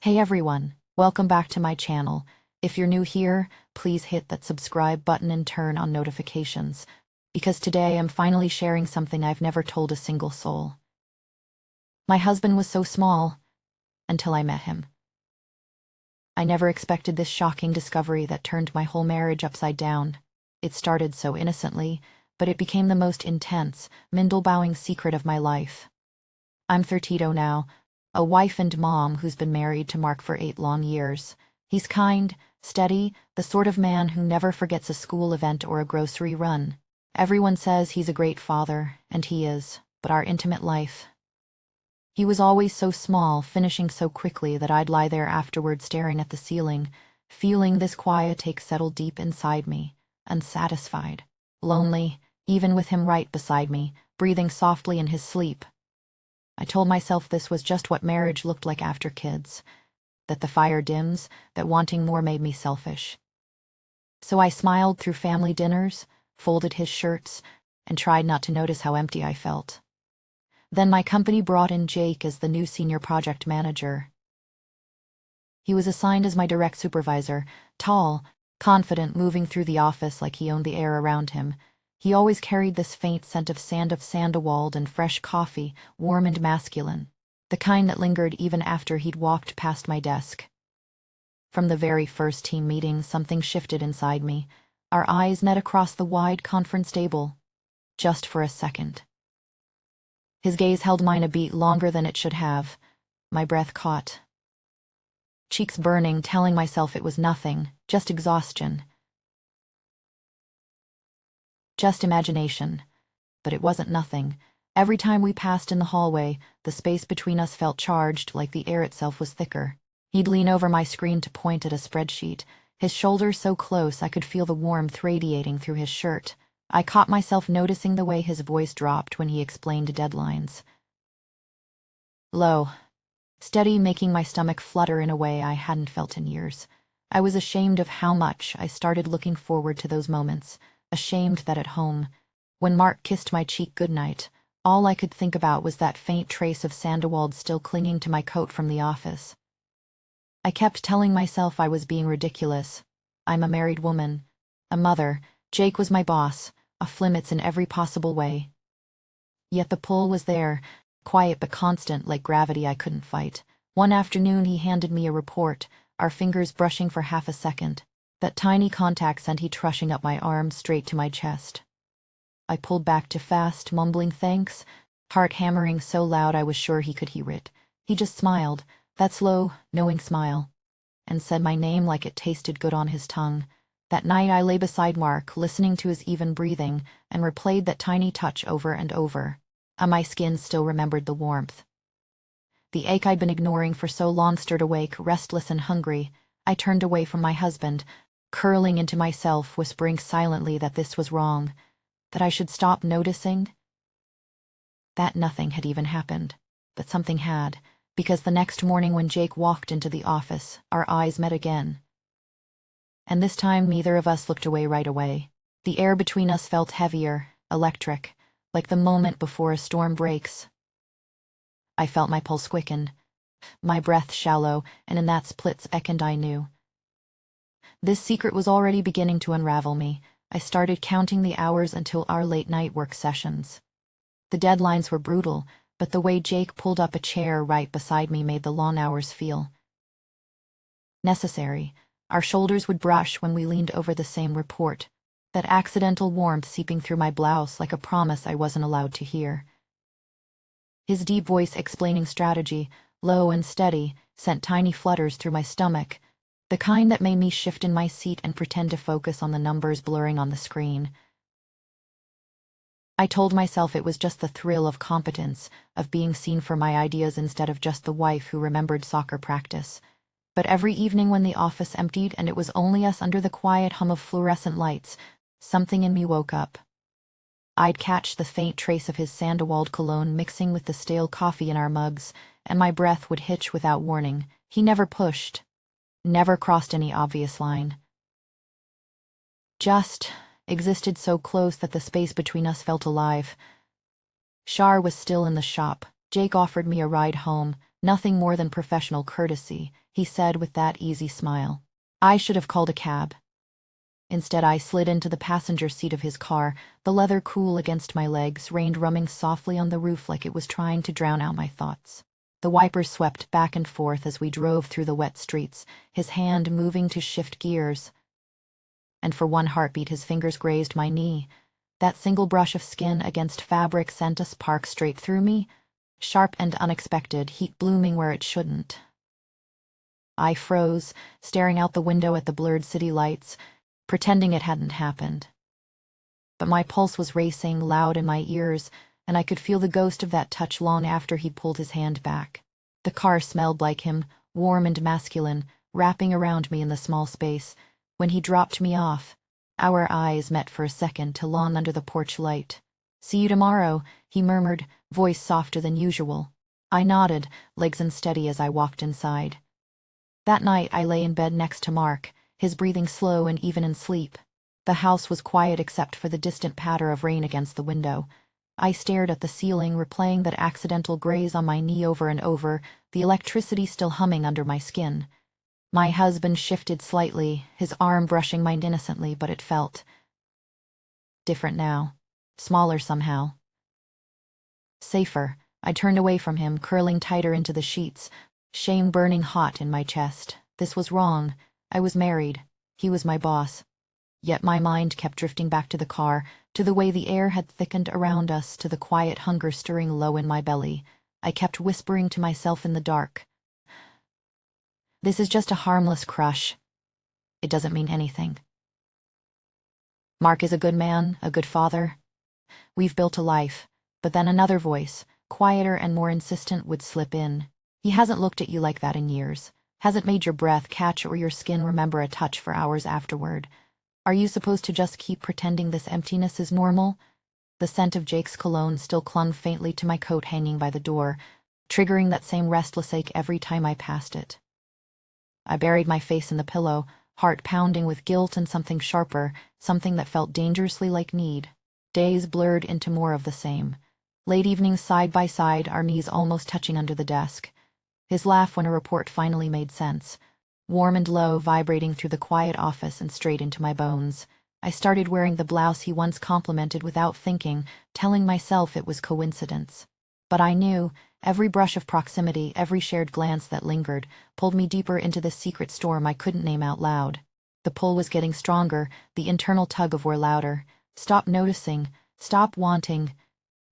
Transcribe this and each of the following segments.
Hey everyone, welcome back to my channel. If you're new here, please hit that subscribe button and turn on notifications, because today I'm finally sharing something I've never told a single soul. My husband was so small, until I met him. I never expected this shocking discovery that turned my whole marriage upside down. It started so innocently, but it became the most intense, mindle-bowing secret of my life. I'm 32 now, a wife and mom who's been married to Mark for 8 long years. He's kind, steady, the sort of man who never forgets a school event or a grocery run. Everyone says he's a great father, and he is, but our intimate life. He was always so small, finishing so quickly that I'd lie there afterward staring at the ceiling, feeling this quiet ache settle deep inside me, unsatisfied, lonely, even with him right beside me, breathing softly in his sleep. I told myself this was just what marriage looked like after kids, that the fire dims, that wanting more made me selfish. So I smiled through family dinners, folded his shirts, and tried not to notice how empty I felt. Then my company brought in Jake as the new senior project manager. He was assigned as my direct supervisor, tall, confident, moving through the office like he owned the air around him. He always carried this faint scent of sandalwood and fresh coffee, warm and masculine, the kind that lingered even after he'd walked past my desk. From the very first team meeting, something shifted inside me. Our eyes met across the wide conference table, just for a second. His gaze held mine a beat longer than it should have. My breath caught. Cheeks burning, telling myself it was nothing, just exhaustion. Just imagination. But it wasn't nothing. Every time we passed in the hallway, the space between us felt charged, like the air itself was thicker. He'd lean over my screen to point at a spreadsheet, his shoulders so close I could feel the warmth radiating through his shirt. I caught myself noticing the way his voice dropped when he explained deadlines. Low, steady, making my stomach flutter in a way I hadn't felt in years. I was ashamed of how much I started looking forward to those moments. Ashamed that at home, when Mark kissed my cheek goodnight, all I could think about was that faint trace of sandalwood still clinging to my coat from the office. I kept telling myself I was being ridiculous. I'm a married woman, a mother. Jake was my boss, off limits in every possible way. Yet the pull was there, quiet but constant, like gravity I couldn't fight. One afternoon he handed me a report, our fingers brushing for half a second. That tiny contact sent heat rushing up my arm straight to my chest. I pulled back too fast, mumbling thanks, heart hammering so loud I was sure he could hear it. He just smiled, that slow, knowing smile, and said my name like it tasted good on his tongue. That night I lay beside Mark, listening to his even breathing, and replayed that tiny touch over and over. My skin still remembered the warmth. The ache I'd been ignoring for so long stirred awake, restless and hungry. I turned away from my husband, curling into myself, whispering silently that this was wrong, that I should stop noticing. That nothing had even happened, but something had, because the next morning when Jake walked into the office, our eyes met again. And this time neither of us looked away right away. The air between us felt heavier, electric, like the moment before a storm breaks. I felt my pulse quicken, my breath shallow, and in that split second I knew. This secret was already beginning to unravel me. I started counting the hours until our late-night work sessions. The deadlines were brutal, but the way Jake pulled up a chair right beside me made the long hours feel necessary. Our shoulders would brush when we leaned over the same report, that accidental warmth seeping through my blouse like a promise I wasn't allowed to hear. His deep voice explaining strategy, low and steady, sent tiny flutters through my stomach, the kind that made me shift in my seat and pretend to focus on the numbers blurring on the screen. I told myself it was just the thrill of competence, of being seen for my ideas instead of just the wife who remembered soccer practice. But every evening when the office emptied and it was only us under the quiet hum of fluorescent lights, something in me woke up. I'd catch the faint trace of his sandalwood cologne mixing with the stale coffee in our mugs, and my breath would hitch without warning. He never pushed, never crossed any obvious line. Just existed so close that the space between us felt alive. Shar was still in the shop. Jake offered me a ride home, nothing more than professional courtesy. he said with that easy smile. I should have called a cab. Instead, I slid into the passenger seat of his car, the leather cool against my legs, rain drumming softly on the roof like it was trying to drown out my thoughts. The wipers swept back and forth as we drove through the wet streets, his hand moving to shift gears. And for one heartbeat, his fingers grazed my knee. That single brush of skin against fabric sent a spark straight through me, sharp and unexpected, heat blooming where it shouldn't. I froze, staring out the window at the blurred city lights, pretending it hadn't happened. But my pulse was racing, loud in my ears, and I could feel the ghost of that touch long after he'd pulled his hand back. The car smelled like him, warm and masculine, wrapping around me in the small space. When he dropped me off, our eyes met for a second to long under the porch light. See you tomorrow, he murmured, voice softer than usual. I nodded, legs unsteady as I walked inside. That night I lay in bed next to Mark, his breathing slow and even in sleep. The house was quiet except for the distant patter of rain against the window. I stared at the ceiling, replaying that accidental graze on my knee over and over, the electricity still humming under my skin. My husband shifted slightly, his arm brushing mine innocently, but it felt different now, smaller somehow. Safer. I turned away from him, curling tighter into the sheets, shame burning hot in my chest. This was wrong. I was married. He was my boss. Yet my mind kept drifting back to the car, to the way the air had thickened around us, to the quiet hunger stirring low in my belly. I kept whispering to myself in the dark. This is just a harmless crush. It doesn't mean anything. Mark is a good man, a good father. We've built a life. But then another voice, quieter and more insistent, would slip in. He hasn't looked at you like that in years. Hasn't made your breath catch or your skin remember a touch for hours afterward. Are you supposed to just keep pretending this emptiness is normal? The scent of Jake's cologne still clung faintly to my coat hanging by the door, triggering that same restless ache every time I passed it. I buried my face in the pillow, heart pounding with guilt and something sharper, something that felt dangerously like need. Days blurred into more of the same. Late evenings side by side, our knees almost touching under the desk. His laugh when a report finally made sense. Warm and low, vibrating through the quiet office and straight into my bones. I started wearing the blouse he once complimented without thinking, telling myself it was coincidence. But I knew, every brush of proximity, every shared glance that lingered, pulled me deeper into this secret storm I couldn't name out loud. The pull was getting stronger, the internal tug of war louder. Stop noticing, stop wanting.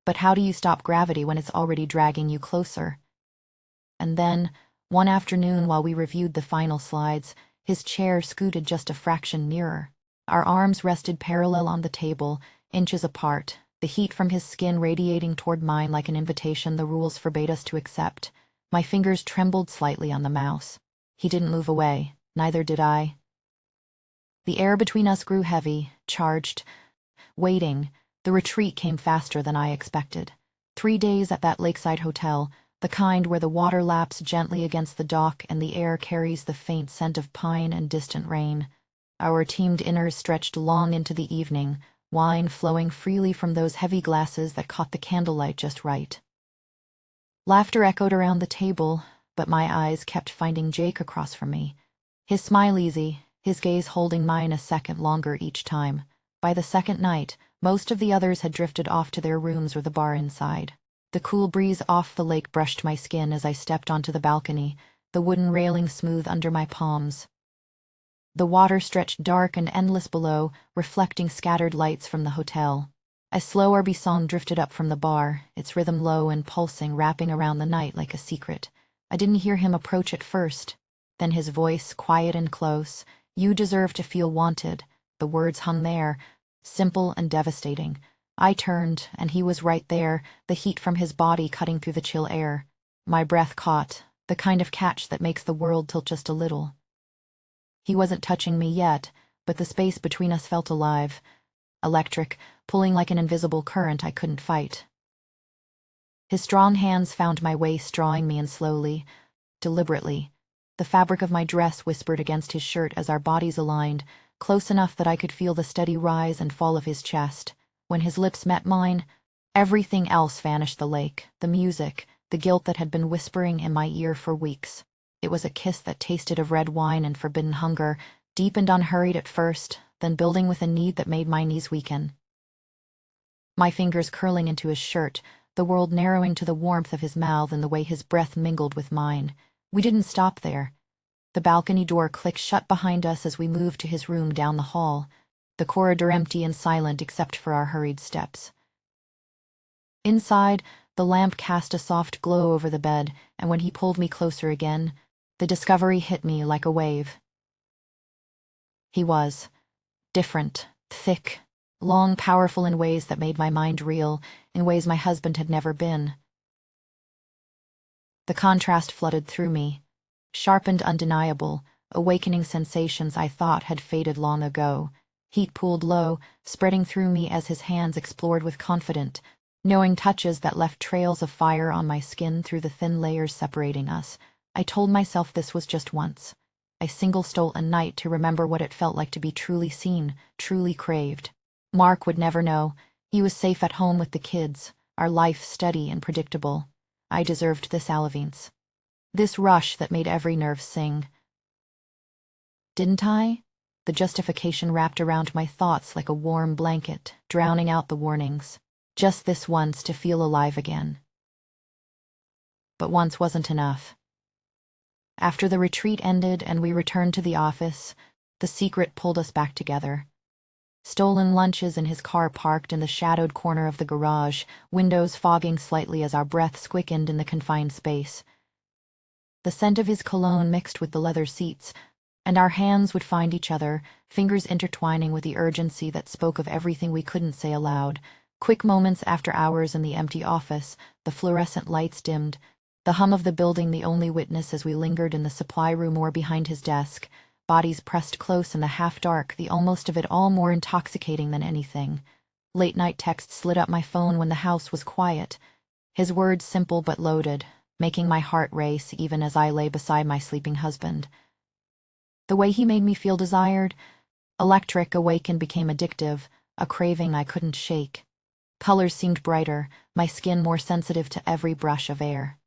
But how do you stop gravity when it's already dragging you closer? And then, one afternoon while we reviewed the final slides, his chair scooted just a fraction nearer. Our arms rested parallel on the table, inches apart, the heat from his skin radiating toward mine like an invitation the rules forbade us to accept. My fingers trembled slightly on the mouse. He didn't move away, neither did I. The air between us grew heavy, charged. Waiting, the retreat came faster than I expected. 3 days at that lakeside hotel, the kind where the water laps gently against the dock and the air carries the faint scent of pine and distant rain. Our teamed inners stretched long into the evening, wine flowing freely from those heavy glasses that caught the candlelight just right. Laughter echoed around the table, but my eyes kept finding Jake across from me. His smile easy, his gaze holding mine a second longer each time. By the second night, most of the others had drifted off to their rooms or the bar inside. The cool breeze off the lake brushed my skin as I stepped onto the balcony, the wooden railing smooth under my palms. The water stretched dark and endless below, reflecting scattered lights from the hotel. A slow R&B song drifted up from the bar, its rhythm low and pulsing, wrapping around the night like a secret. I didn't hear him approach at first. Then his voice, quiet and close. You deserve to feel wanted. The words hung there, simple and devastating. I turned, and he was right there, the heat from his body cutting through the chill air. My breath caught, the kind of catch that makes the world tilt just a little. He wasn't touching me yet, but the space between us felt alive. Electric, pulling like an invisible current I couldn't fight. His strong hands found my waist, drawing me in slowly, deliberately. The fabric of my dress whispered against his shirt as our bodies aligned, close enough that I could feel the steady rise and fall of his chest. When his lips met mine, everything else vanished: the lake, the music, the guilt that had been whispering in my ear for weeks. It was a kiss that tasted of red wine and forbidden hunger, deepened unhurried at first, then building with a need that made my knees weaken. My fingers curling into his shirt, the world narrowing to the warmth of his mouth and the way his breath mingled with mine. We didn't stop there. The balcony door clicked shut behind us as we moved to his room down the hall, the corridor empty and silent except for our hurried steps. Inside, the lamp cast a soft glow over the bed, and when he pulled me closer again, the discovery hit me like a wave. He was different, thick, long, powerful in ways that made my mind reel, in ways my husband had never been. The contrast flooded through me, sharpened, undeniable, awakening sensations I thought had faded long ago. Heat pooled low, spreading through me as his hands explored with confident, knowing touches that left trails of fire on my skin through the thin layers separating us. I told myself this was just once. I single-stole a night to remember what it felt like to be truly seen, truly craved. Mark would never know. He was safe at home with the kids, our life steady and predictable. I deserved this Alevines. This rush that made every nerve sing. Didn't I? The justification wrapped around my thoughts like a warm blanket, drowning out the warnings. Just this once to feel alive again. But once wasn't enough. After the retreat ended and we returned to the office, the secret pulled us back together. Stolen lunches in his car parked in the shadowed corner of the garage, windows fogging slightly as our breaths quickened in the confined space. The scent of his cologne mixed with the leather seats, and our hands would find each other, fingers intertwining with the urgency that spoke of everything we couldn't say aloud. Quick moments after hours in the empty office, the fluorescent lights dimmed, the hum of the building the only witness as we lingered in the supply room or behind his desk, bodies pressed close in the half-dark, the almost of it all more intoxicating than anything. Late-night texts lit up my phone when the house was quiet, his words simple but loaded, making my heart race even as I lay beside my sleeping husband. The way he made me feel desired, electric, awakened, became addictive, a craving I couldn't shake. Colors seemed brighter, my skin more sensitive to every brush of air.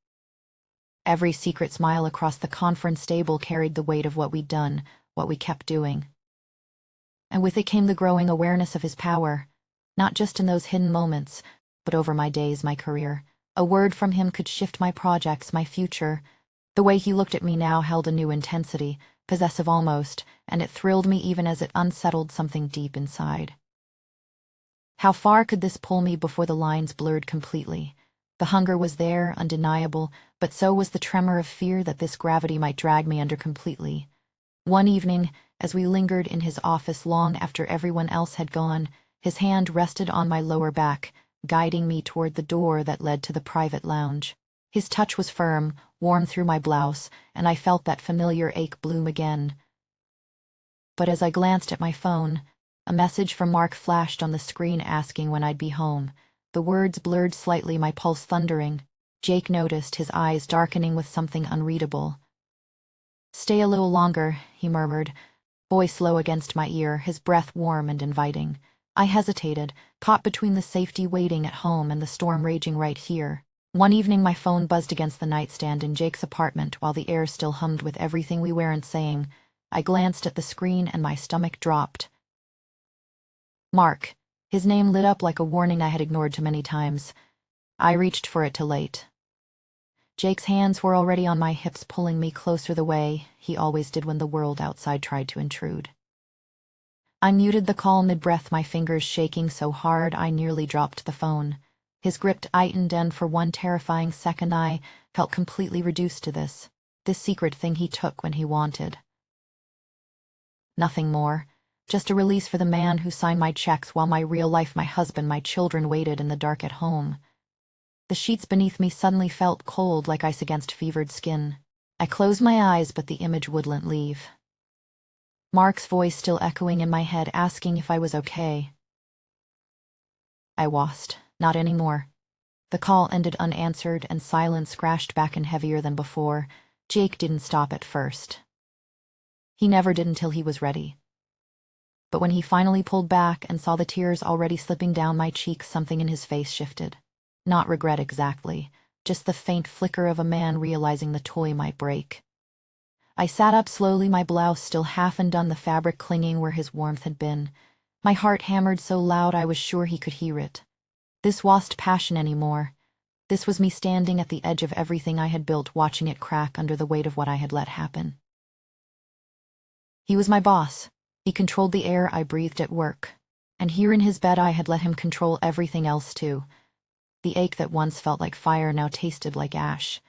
Every secret smile across the conference table carried the weight of what we'd done, what we kept doing. And with it came the growing awareness of his power, not just in those hidden moments, but over my days, my career. A word from him could shift my projects, my future. The way he looked at me now held a new intensity, possessive almost, and it thrilled me even as it unsettled something deep inside. How far could this pull me before the lines blurred completely? The hunger was there, undeniable, but so was the tremor of fear that this gravity might drag me under completely. One evening, as we lingered in his office long after everyone else had gone, his hand rested on my lower back, guiding me toward the door that led to the private lounge. His touch was firm, warm through my blouse, and I felt that familiar ache bloom again. But as I glanced at my phone, a message from Mark flashed on the screen asking when I'd be home. The words blurred slightly, my pulse thundering. Jake noticed, his eyes darkening with something unreadable. "Stay a little longer," he murmured, voice low against my ear, his breath warm and inviting. I hesitated, caught between the safety waiting at home and the storm raging right here. One evening my phone buzzed against the nightstand in Jake's apartment while the air still hummed with everything we weren't saying. I glanced at the screen and my stomach dropped. Mark. His name lit up like a warning I had ignored too many times. I reached for it too late. Jake's hands were already on my hips, pulling me closer the way he always did when the world outside tried to intrude. I muted the call mid-breath, my fingers shaking so hard I nearly dropped the phone. His grip tightened, and for one terrifying second I felt completely reduced to this secret thing he took when he wanted. Nothing more. Just a release for the man who signed my checks while my real life, my husband, my children waited in the dark at home. The sheets beneath me suddenly felt cold like ice against fevered skin. I closed my eyes, but the image wouldn't leave. Mark's voice still echoing in my head, asking if I was okay. I wasn't. Not anymore. The call ended unanswered, and silence crashed back in heavier than before. Jake didn't stop at first. He never did until he was ready. But when he finally pulled back and saw the tears already slipping down my cheeks, something in his face shifted. Not regret exactly, just the faint flicker of a man realizing the toy might break. I sat up slowly, my blouse still half undone, the fabric clinging where his warmth had been. My heart hammered so loud I was sure he could hear it. This wasn't passion anymore. This was me standing at the edge of everything I had built, watching it crack under the weight of what I had let happen. He was my boss. He controlled the air I breathed at work. And here in his bed I had let him control everything else too. The ache that once felt like fire now tasted like ash.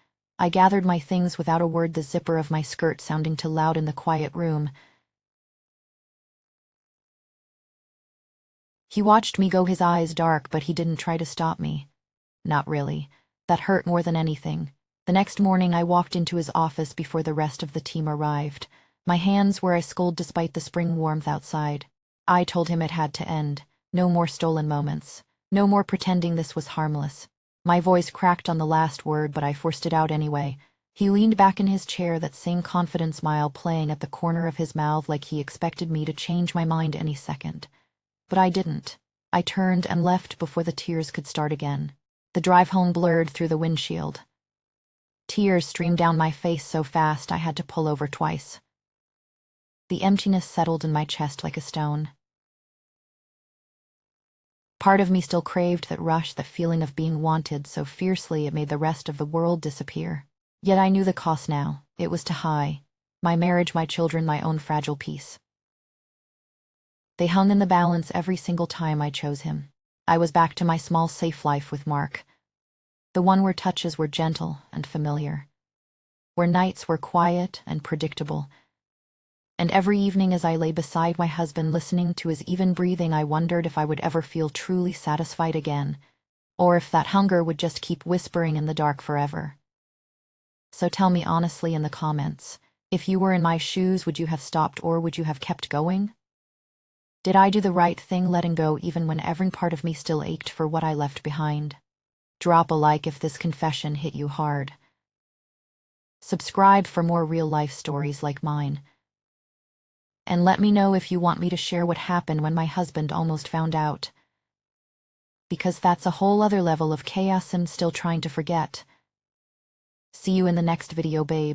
I gathered my things without a word, the zipper of my skirt sounding too loud in the quiet room. He watched me go, his eyes dark, but he didn't try to stop me. Not really. That hurt more than anything. The next morning I walked into his office before the rest of the team arrived. My hands were ice cold despite the spring warmth outside. I told him it had to end. No more stolen moments. No more pretending this was harmless. My voice cracked on the last word, but I forced it out anyway. He leaned back in his chair, that same confident smile playing at the corner of his mouth, like he expected me to change my mind any second. But I didn't. I turned and left before the tears could start again. The drive home blurred through the windshield. Tears streamed down my face so fast I had to pull over twice. The emptiness settled in my chest like a stone. Part of me still craved that rush, that feeling of being wanted so fiercely it made the rest of the world disappear. Yet I knew the cost now. It was too high. My marriage, my children, my own fragile peace. They hung in the balance every single time I chose him. I was back to my small, safe life with Mark. The one where touches were gentle and familiar. Where nights were quiet and predictable. And every evening as I lay beside my husband listening to his even breathing, I wondered if I would ever feel truly satisfied again, or if that hunger would just keep whispering in the dark forever. So tell me honestly in the comments, if you were in my shoes, would you have stopped or would you have kept going? Did I do the right thing letting go even when every part of me still ached for what I left behind? Drop a like if this confession hit you hard. Subscribe for more real-life stories like mine. And let me know if you want me to share what happened when my husband almost found out. Because that's a whole other level of chaos I'm still trying to forget. See you in the next video, babe.